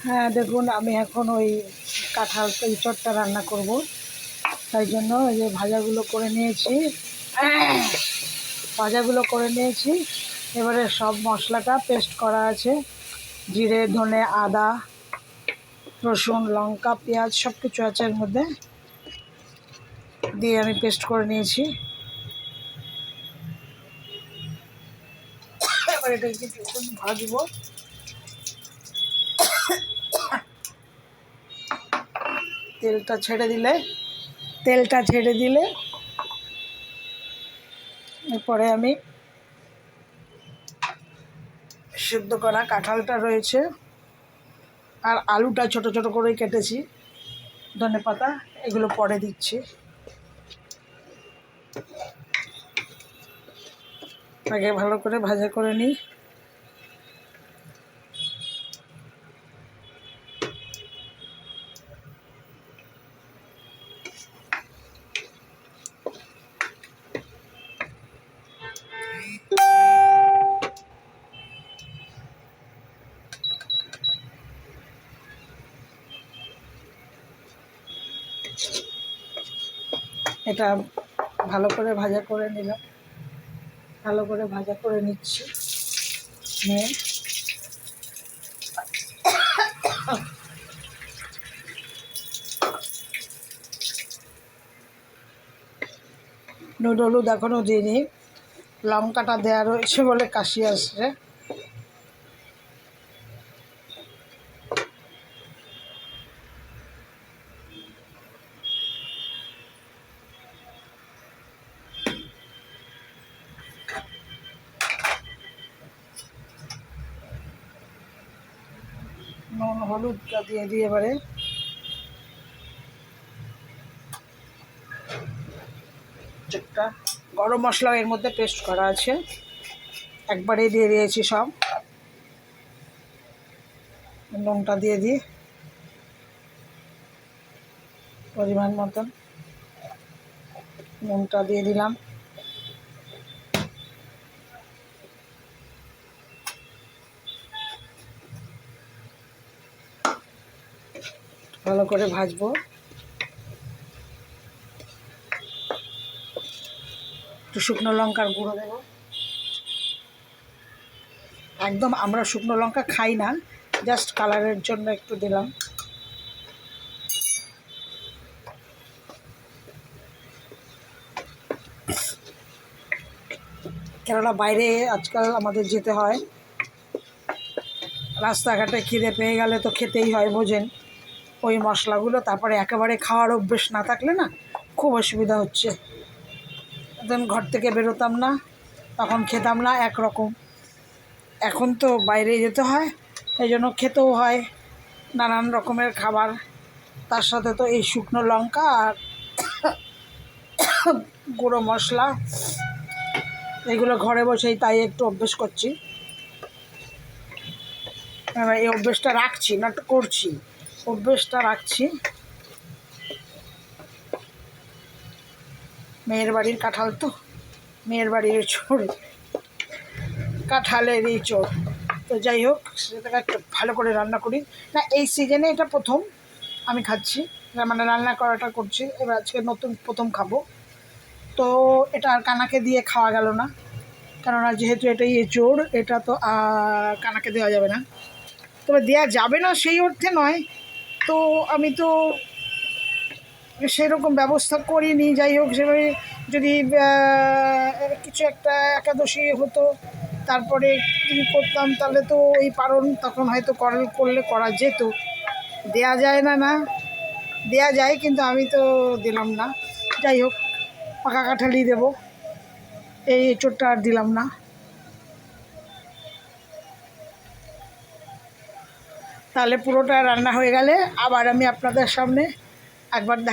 হ্যাঁ দেখুন, আমি এখন ওই কাঁঠাল ইঁচড়টা রান্না করব, তাই জন্য এই যে ভাজাগুলো করে নিয়েছি। এবারে সব মশলাটা পেস্ট করা আছে, জিরে, ধনে, আদা, রসুন, লঙ্কা, পেঁয়াজ সব কিছু আছে এর মধ্যে, দিয়ে আমি পেস্ট করে নিয়েছি। এবার এটাকে কিছুক্ষণ ভাজবো। তেলটা ছেড়ে দিলে এরপরে আমি সিদ্ধ করা কাঁঠালটা রয়েছে আর আলুটা ছোট ছোট করে কেটেছি, ধনেপাতা, এগুলো পরে দিচ্ছি। আগে ভালো করে ভাজা করে নিই। এটা ভালো করে ভাজা করে নিলাম, ভালো করে ভাজা করে নিচ্ছি। নিয়ে নুন হলুদ এখনও দিইনি, লঙ্কাটা দেওয়া রয়েছে বলে কাশি আসছে। নুন হলুদটা দিয়ে এবারে একটা গরম মশলা এর মধ্যে পেস্ট করা আছে, একবারেই দিয়ে দিয়েছি সব। নুনটা দিয়ে দিই পরিমাণ মতন, নুনটা দিয়ে দিলাম। ভালো করে ভাজবো। একটু শুকনো লঙ্কার গুঁড়ো দেবো। একদম আমরা শুকনো লঙ্কা খাই না, জাস্ট কালারের জন্য একটু দিলাম। কেননা বাইরে আজকাল আমাদের যেতে হয়, রাস্তাঘাটে খিদে পেয়ে গেলে তো খেতেই হয়, বোঝেন, ওই মশলাগুলো। তারপরে একেবারে খাওয়ার অভ্যেস না থাকলে না খুব অসুবিধা হচ্ছে। একদম ঘর থেকে বেরোতাম না, তখন খেতাম না একরকম, এখন তো বাইরে যেতে হয়, এই জন্য খেতেও হয় নানান রকমের খাবার। তার সাথে তো এই শুকনো লঙ্কা আর গুঁড়ো মশলা, এগুলো ঘরে বসেই তাই একটু অভ্যেস করছি। এই অভ্যেসটা রাখছি, না করছি, অভ্যেসটা রাখছি। মেয়ের বাড়ির কাঁঠাল তো, মেয়ের বাড়ির চোর, কাঁঠালেরই চোর। তো যাই হোক, সেটাকে একটু ভালো করে রান্না করি। না, এই সিজনে এটা প্রথম আমি খাচ্ছি, মানে রান্না করাটা করছি, এবার আজকে নতুন প্রথম খাবো। তো এটা আর কানাকে দিয়ে খাওয়া গেল না, কেননা যেহেতু এটাই এঁচোড়, এটা তো কানাকে দেওয়া যাবে না। তবে দেওয়া যাবে না সেই অর্থে নয়, তো আমি তো সেরকম ব্যবস্থা করিনি। যাই হোক, সেভাবে যদি কিছু একটা একাদশী হতো, তারপরে যদি করতাম, তাহলে তো ওই পারণ তখন হয়তো করলে করা যেত। দেয়া যায় না, না দেয়া যায়, কিন্তু আমি তো দিলাম না। যাই হোক, পাকা কাঁঠালই দেবো, এই এঁচোড়টা আর দিলাম না। তাহলে পুরোটা রান্না হয়ে গেলে আবার আমি আপনাদের সামনে একবার